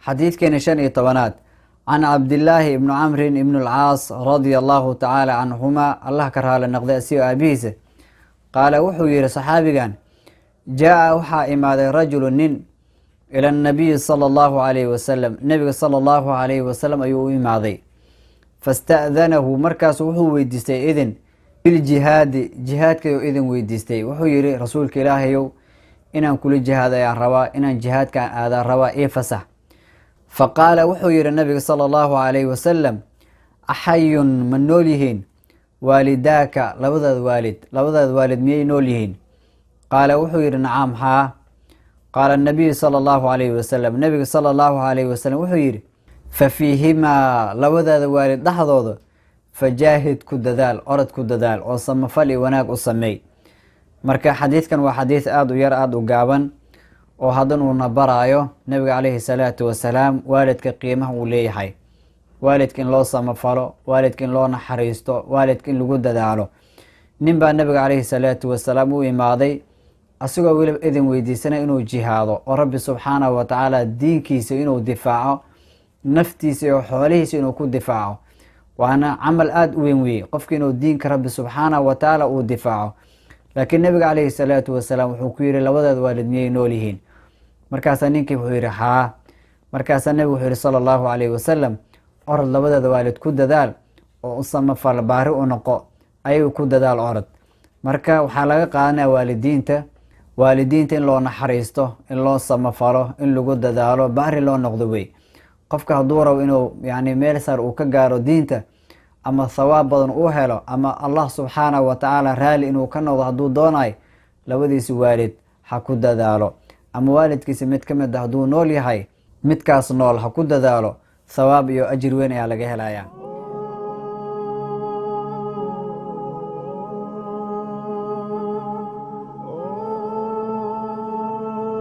حديث كان شن طبنات عن عبد الله بن عمرو بن العاص رضي الله تعالى عنهما الله كرها للنقضاء سيو أبيسه قال وحوير صحابي كان جاء وحا إماد رجل نين إلى النبي صلى الله عليه وسلم النبي صلى الله عليه وسلم أيو إمادي فاستأذنه مركز وحو ويدستي إذن بالجهاد جهاد كيو إذن ويدستي وحوير رسولك إلهيو إنان كل جهاد يا روا إنان جهاد كان هذا روا إيه فسح فقال وحوير النبي صلى الله عليه وسلم أحي من نوليهين والداك لبضاد والد مي نوليهين قال وحوير نعم ها قال النبي صلى الله عليه وسلم النبي صلى الله عليه وسلم وحوير ففيهما لبضاد والد لحظوض فجاهد كددال أرد كددال وصم فلي وناك وصمي marka xadiidkan waa xadiid aada u yar aada u gaaban oo hadan uu nabaraayo nabiga calayhi salaatu wasalaam waalidka qiimaha uu leeyahay waalidka in loo samafalo waalidka in loo naxariisto waalidka in lagu dadaalo nin baa nabiga calayhi salaatu wasalaam u imaaday asagoo weliba idin weydiisanay inuu jihaado oo rabbi subxaanahu wa tacaala diinkiisa inuu difaaco naftiisa iyo xoolihiisa inuu ku difaaco waana camal aada u weyn weeye qofka inuu diinka rabbi subxaanahu wa tacaala uu difaaco laakiin nabiga calayhi salaatu wasalaam wuxuu ku yidhi labadaad waalid miyay nool yihiin markaasaa ninkii wuxuu yidhi haa markaasaa nabigu wuxuu yidhi sala allahu calayhi wasalam orod labadaada waalid ku dadaal oo u samafal baari u noqo ayagu ku dadaal orod marka waxaa laga qaadanaya waalidiinta in loo naxariisto in loo samafalo in lagu dadaalo baari loo noqdo wey qofka hadduu rabo inuu yani meel sar uu ka gaaro diinta ama thawaab badan uu helo ama allah subxaanahu wa tacaala raali inuu ka noqdo hadduu doonayo labadiisi waalid ha ku dadaalo ama waalidkiisa mid ka mid a hadduu nool yahay midkaas nool ha ku dadaalo thawaab iyo ajir weyn ayaa laga helayaa